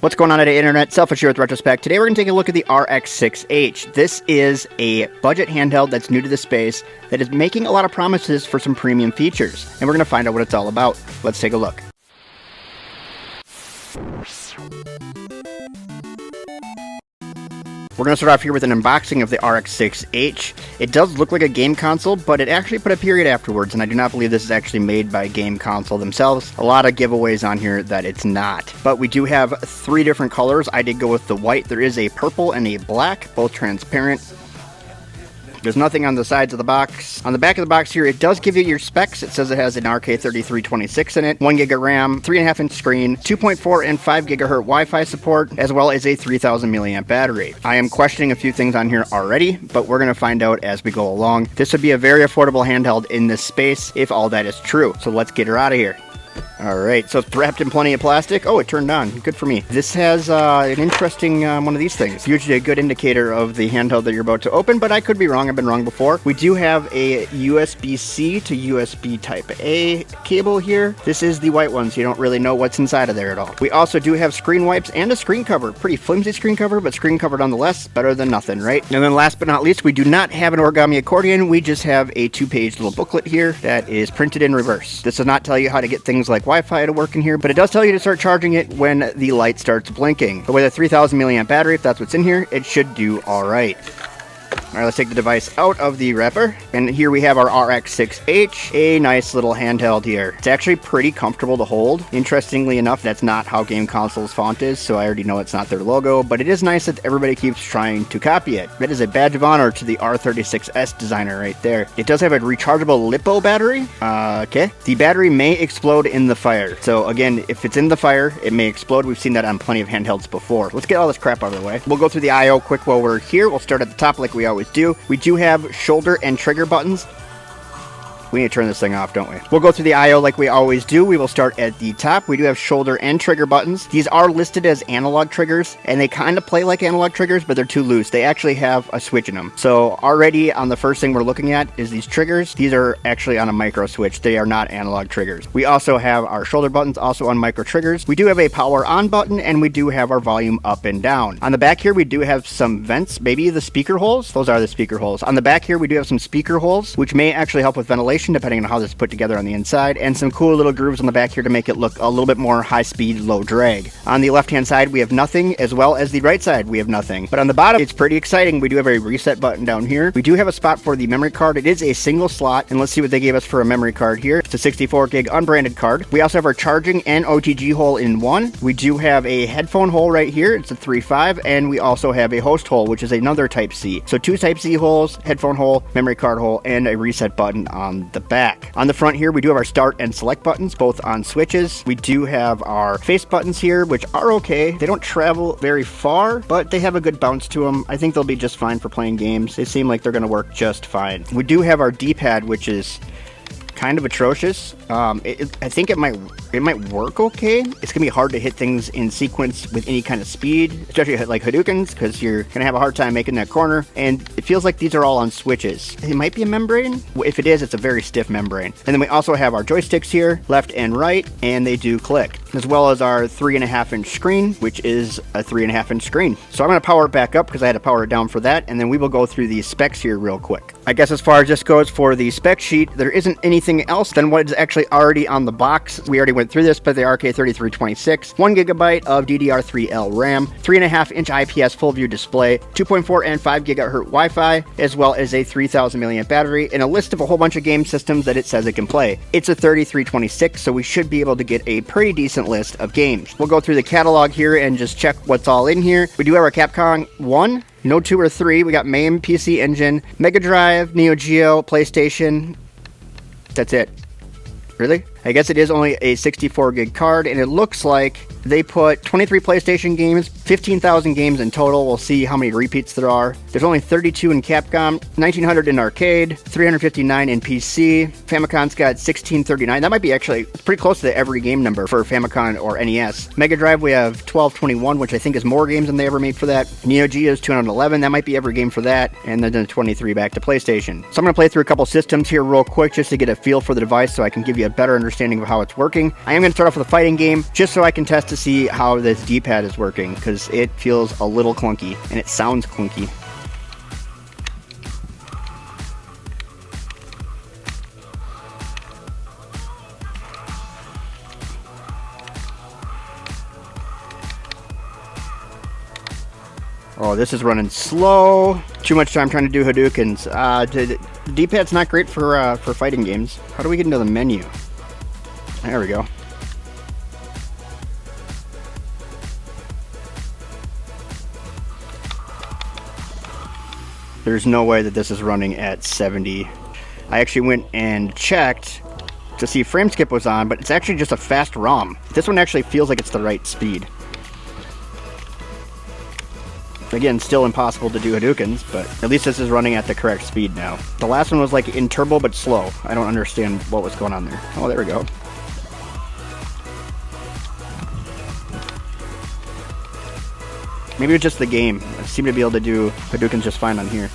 What's going on today, Internet? Selfish here with Retrospect. Today we're going to take a look at the RX6H. This is a budget handheld that's new to the space that is making a lot of promises for some premium features. And we're going to find out what it's all about. Let's take a look. We're going to start off here with an unboxing of the RX6H. It does look like a game console, but it actually put a period afterwards, and I do not believe this is actually made by Game Console themselves. A lot of giveaways on here that it's not. But we do have three different colors. I did go with the white. There is a purple and a black, both transparent. There's nothing on the sides of the box. On the back of the box here, it does give you your specs. It says it has an RK3326 in it, 1GB of RAM, 3.5-inch screen, 2.4 and 5 GHz Wi-Fi support, as well as a 3000 mAh battery. I am questioning a few things on here already, but we're going to find out as we go along. This would be a very affordable handheld in this space if all that is true. So let's get her out of here. Alright, so it's wrapped in plenty of plastic. Oh, it turned on. Good for me. This has an interesting one of these things. Usually a good indicator of the handheld that you're about to open, but I could be wrong. I've been wrong before. We do have a USB-C to USB Type-A cable here. This is the white one, so you don't really know what's inside of there at all. We also do have screen wipes and a screen cover. Pretty flimsy screen cover, but screen cover nonetheless. Better than nothing, right? And then last but not least, we do not have an origami accordion. We just have a 2-page little booklet here that is printed in reverse. This does not tell you how to get things like Wi-Fi to work in here, but it does tell you to start charging it when the light starts blinking. But with a 3000 mAh battery, if that's what's in here, it should do all right. All right, let's take the device out of the wrapper. And here we have our RX6H, a nice little handheld here. It's actually pretty comfortable to hold. Interestingly enough, that's not how Game Console's font is, so I already know it's not their logo, but it is nice that everybody keeps trying to copy it. That is a badge of honor to the R36S designer right there. It does have a rechargeable LiPo battery. Okay. The battery may explode in the fire. So again, if it's in the fire, it may explode. We've seen that on plenty of handhelds before. Let's get all this crap out of the way. We'll go through the I/O quick while we're here. We'll start at the top like we always do. We do have shoulder and trigger buttons. We need to turn this thing off, don't we? We'll go through the I/O like we always do. We will start at the top. We do have shoulder and trigger buttons. These are listed as analog triggers, and they kind of play like analog triggers, but they're too loose. They actually have a switch in them. So already on the first thing we're looking at is these triggers. These are actually on a micro switch. They are not analog triggers. We also have our shoulder buttons also on micro triggers. We do have a power on button, and we do have our volume up and down. On the back here, we do have some vents, maybe the speaker holes. Those are the speaker holes. On the back here, we do have some speaker holes, which may actually help with ventilation depending on how this is put together on the inside, and some cool little grooves on the back here to make it look a little bit more high speed, low drag. On the left hand side we have nothing, as well as the right side we have nothing. But on the bottom it's pretty exciting. We do have a reset button down here. We do have a spot for the memory card. It is a single slot, and let's see what they gave us for a memory card here. It's a 64 gig unbranded card. We also have our charging and OTG hole in one. We do have a headphone hole right here. It's a 3.5, and we also have a host hole, which is another Type C. So two Type C holes, headphone hole, memory card hole, and a reset button on the back. On the front here, we do have our start and select buttons, both on switches. We do have our face buttons here, which are okay. They don't travel very far, but they have a good bounce to them. I think they'll be just fine for playing games. They seem like they're going to work just fine. We do have our D-pad, which is kind of atrocious. I think it might work okay. It's gonna be hard to hit things in sequence with any kind of speed, especially like Hadoukens, because you're gonna have a hard time making that corner. And it feels like these are all on switches. It might be a membrane. If it is, it's a very stiff membrane. And then we also have our joysticks here, left and right, and they do click, as well as our 3.5-inch screen, which is a 3.5-inch screen. So I'm gonna power it back up because I had to power it down for that, and then we will go through the specs here real quick. I guess as far as this goes for the spec sheet, there isn't anything else than what is actually already on the box. We already went through this, but the RK3326, 1GB of DDR3L RAM, 3.5-inch IPS full view display, 2.4 and 5 GHz Wi-Fi, as well as a 3000 mAh battery, and a list of a whole bunch of game systems that it says it can play. It's a 3326, so we should be able to get a pretty decent list of games. We'll go through the catalog here and just check what's all in here. We do have our Capcom 1, no 2 or 3. We got MAME, PC Engine, Mega Drive, Neo Geo, PlayStation. That's it. Really? I guess it is only a 64 gig card, and it looks like they put 23 PlayStation games, 15,000 games in total. We'll see how many repeats there are. There's only 32 in Capcom, 1,900 in arcade, 359 in PC. Famicom's got 1,639. That might be actually pretty close to every game number for Famicom or NES. Mega Drive, we have 1,221, which I think is more games than they ever made for that. Neo Geo is 211. That might be every game for that. And then 23 back to PlayStation. So I'm going to play through a couple systems here real quick just to get a feel for the device so I can give you a better understanding understanding of how it's working. I am going to start off with a fighting game just so I can test to see how this D-pad is working, because it feels a little clunky and it sounds clunky. Oh, this is running slow. Too much time trying to do Hadoukens. The D-pad's not great for fighting games. How do we get into the menu? There we go. There's no way that this is running at 70. I actually went and checked to see if frame skip was on, but it's actually just a fast ROM. This one actually feels like it's the right speed. Again, still impossible to do Hadoukens, but at least this is running at the correct speed now. The last one was like in turbo but slow. I don't understand what was going on there. Oh, there we go. Maybe it's just the game. I seem to be able to do Hadoukens just fine on here.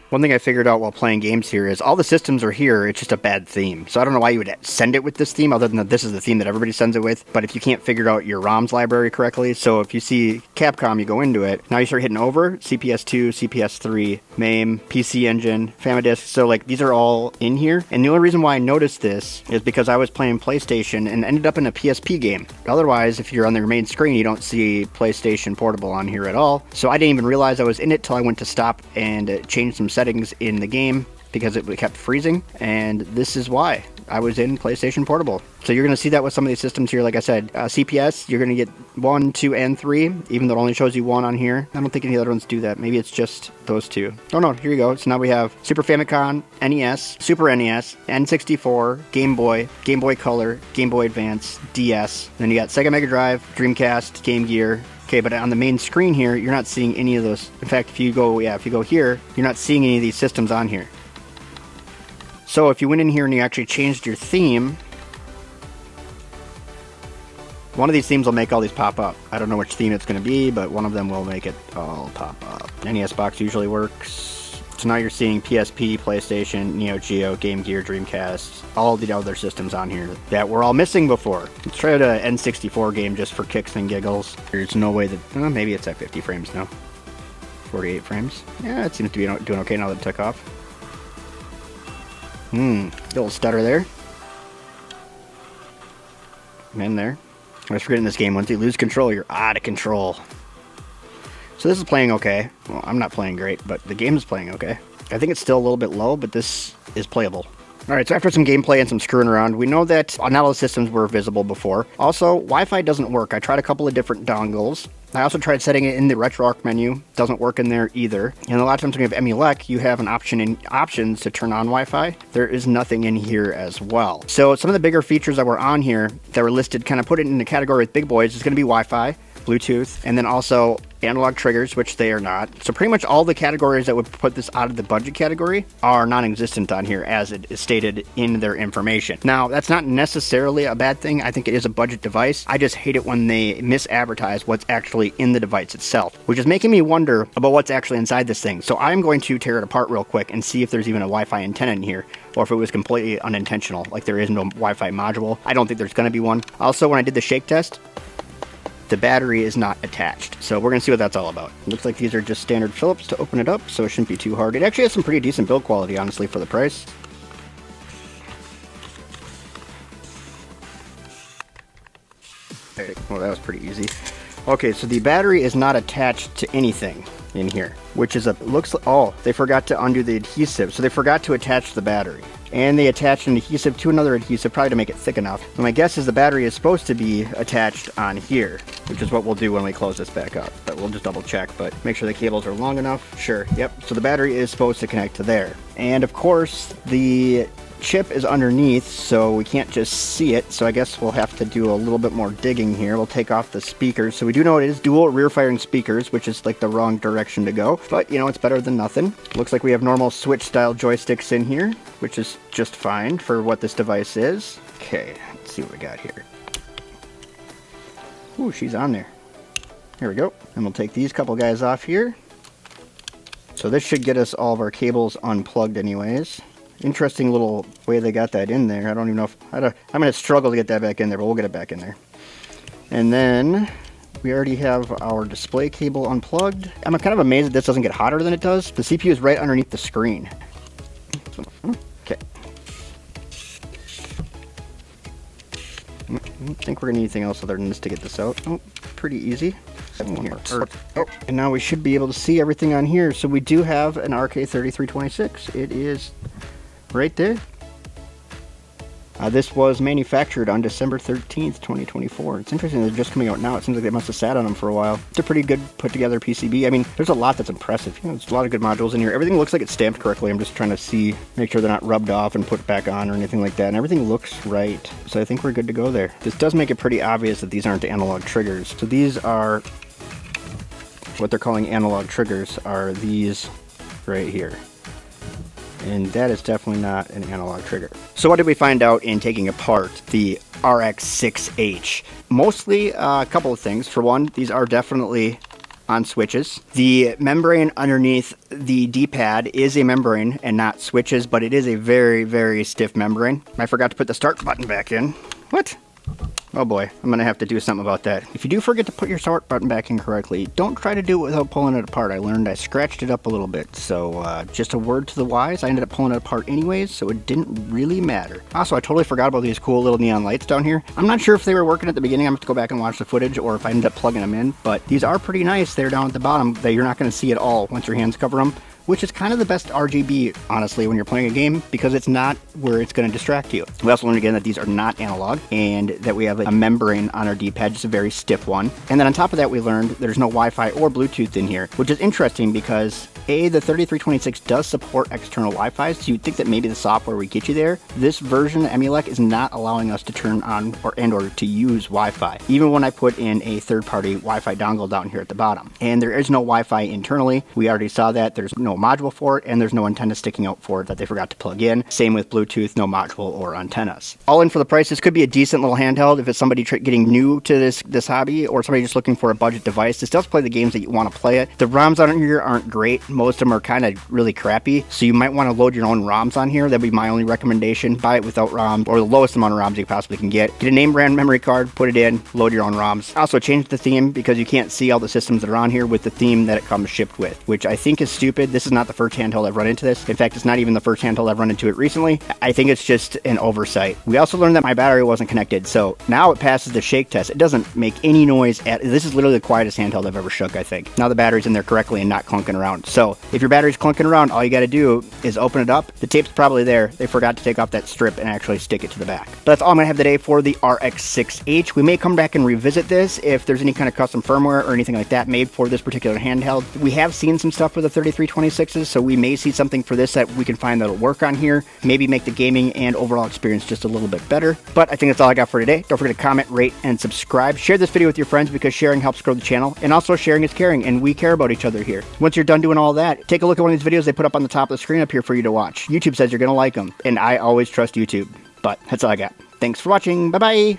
One thing I figured out while playing games here is all the systems are here, it's just a bad theme. So I don't know why you would send it with this theme, other than that this is the theme that everybody sends it with. But if you can't figure out your ROMs library correctly, so if you see Capcom, you go into it, now you start hitting over, CPS2, CPS3, MAME, PC Engine, Famadisk, so like these are all in here. And the only reason why I noticed this is because I was playing PlayStation and ended up in a PSP game. Otherwise, if you're on the main screen, you don't see PlayStation Portable on here at all. So I didn't even realize I was in it till I went to stop and change some settings in the game because it kept freezing, and this is why I was in PlayStation Portable. So you're going to see that with some of these systems here. Like I said, CPS, you're going to get 1, 2, and 3, even though it only shows you 1 on here. I don't think any other ones do that. Maybe it's just those 2. Oh no, here you go. So now we have Super Famicom, NES, Super NES, N64, Game Boy, Game Boy Color, Game Boy Advance, DS. Then you got Sega Mega Drive, Dreamcast, Game Gear. Okay, but on the main screen here, you're not seeing any of those. In fact, if you go here, you're not seeing any of these systems on here. So if you went in here and you actually changed your theme, one of these themes will make all these pop up. I don't know which theme it's going to be, but one of them will make it all pop up. NES box usually works. So now you're seeing PSP, PlayStation, Neo Geo, Game Gear, Dreamcast, all the other systems on here that were all missing before. Let's try out an N64 game just for kicks and giggles. There's no way that, maybe it's at 50 frames now. 48 frames. Yeah, it seems to be doing okay now that it took off. Little stutter there. And there. I was forgetting this game. Once you lose control, you're out of control. So this is playing okay. Well, I'm not playing great, but the game is playing okay. I think it's still a little bit low, but this is playable. Alright, so after some gameplay and some screwing around, we know that not all the systems were visible before. Also, Wi-Fi doesn't work. I tried a couple of different dongles. I also tried setting it in the RetroArch menu. Doesn't work in there either. And a lot of times when you have EmuElec, you have an option in options to turn on Wi-Fi. There is nothing in here as well. So some of the bigger features that were on here that were listed, kind of put it in the category with big boys, is going to be Wi-Fi, Bluetooth, and then also analog triggers, which they are not. So pretty much all the categories that would put this out of the budget category are non-existent on here as it is stated in their information. Now, that's not necessarily a bad thing. I think it is a budget device. I just hate it when they misadvertise what's actually in the device itself, which is making me wonder about what's actually inside this thing. So I'm going to tear it apart real quick and see if there's even a Wi-Fi antenna in here, or if it was completely unintentional, like there is no Wi-Fi module. I don't think there's going to be one. Also, when I did the shake test, the battery is not attached. So we're going to see what that's all about. It looks like these are just standard Phillips to open it up, so it shouldn't be too hard. It actually has some pretty decent build quality, honestly, for the price. Well, that was pretty easy. Okay, so the battery is not attached to anything in here, which is looks like, oh, they forgot to undo the adhesive, so they forgot to attach the battery. And they attached an adhesive to another adhesive, probably to make it thick enough. And my guess is the battery is supposed to be attached on here, which is what we'll do when we close this back up. But we'll just double check, but make sure the cables are long enough. Sure, yep. So the battery is supposed to connect to there. And of course, the chip is underneath, so we can't just see it. So I guess we'll have to do a little bit more digging here. We'll take off the speakers. So we do know it is dual rear firing speakers, which is like the wrong direction to go. But, you know, it's better than nothing. Looks like we have normal Switch style joysticks in here, which is just fine for what this device is. Okay, let's see what we got here. Ooh, she's on there. Here we go. And we'll take these couple guys off here. So this should get us all of our cables unplugged anyways. Interesting little way they got that in there. I don't even know if... I'm going to struggle to get that back in there, but we'll get it back in there. And then we already have our display cable unplugged. I'm kind of amazed that this doesn't get hotter than it does. The CPU is right underneath the screen. Okay. I don't think we're going to need anything else other than this to get this out. Oh, pretty easy. Oh, and now we should be able to see everything on here. So we do have an RK3326. It is right there. This was manufactured on December 13th, 2024. It's interesting they're just coming out now. It seems like they must have sat on them for a while. It's a pretty good put together PCB. I mean, there's a lot that's impressive. You know, there's a lot of good modules in here. Everything looks like it's stamped correctly. I'm just trying to make sure they're not rubbed off and put back on or anything like that. And everything looks right. So I think we're good to go there. This does make it pretty obvious that these aren't analog triggers. So these are what they're calling analog triggers, are these right here. And that is definitely not an analog trigger. So what did we find out in taking apart the RX6H? Mostly a couple of things. For one, these are definitely on switches. The membrane underneath the D-pad is a membrane and not switches, but it is a very, very stiff membrane. I forgot to put the start button back in. What? Oh boy, I'm going to have to do something about that. If you do forget to put your start button back in correctly, don't try to do it without pulling it apart. I learned I scratched it up a little bit. So just a word to the wise, I ended up pulling it apart anyways, so it didn't really matter. Also, I totally forgot about these cool little neon lights down here. I'm not sure if they were working at the beginning. I'm going to have to go back and watch the footage, or if I ended up plugging them in. But these are pretty nice. They're down at the bottom that you're not going to see at all once your hands cover them, which is kind of the best RGB, honestly, when you're playing a game, because it's not where it's going to distract you. We also learned again that these are not analog, and that we have a membrane on our D-pad, just a very stiff one. And then on top of that, we learned there's no Wi-Fi or Bluetooth in here, which is interesting because the 3326 does support external Wi-Fi, so you'd think that maybe the software would get you there. This version, EmuElec, is not allowing us to turn on or to use Wi-Fi, even when I put in a third-party Wi-Fi dongle down here at the bottom. And there is no Wi-Fi internally. We already saw that. There's no module for it, and there's no antenna sticking out for it that they forgot to plug in. Same with Bluetooth, no module or antennas. All in for the price, this could be a decent little handheld if it's somebody getting new to this hobby, or somebody just looking for a budget device. This does play the games that you want to play it. The ROMs on here aren't great. Most of them are kind of really crappy, so you might want to load your own ROMs on here. That'd be my only recommendation. Buy it without ROMs, or the lowest amount of ROMs you possibly can get. Get a name brand memory card, put it in, load your own ROMs. Also change the theme, because you can't see all the systems that are on here with the theme that it comes shipped with, which I think is stupid. This is not the first handheld I've run into this. In fact, it's not even the first handheld I've run into it recently. I think it's just an oversight. We also learned that my battery wasn't connected, so now it passes the shake test. It doesn't make any noise. This is literally the quietest handheld I've ever shook, I think. Now the battery's in there correctly and not clunking around. So So if your battery's clunking around, all you got to do is open it up. The tape's probably there. They forgot to take off that strip and actually stick it to the back. But that's all I'm going to have today for the RX6H. We may come back and revisit this if there's any kind of custom firmware or anything like that made for this particular handheld. We have seen some stuff with the 3326s, so we may see something for this that we can find that'll work on here. Maybe make the gaming and overall experience just a little bit better. But I think that's all I got for today. Don't forget to comment, rate, and subscribe. Share this video with your friends because sharing helps grow the channel, and also sharing is caring, and we care about each other here. Once you're done doing all that, take a look at one of these videos they put up on the top of the screen up here for you to watch. YouTube says you're going to like them, and I always trust YouTube. But that's all I got. Thanks for watching. Bye-bye.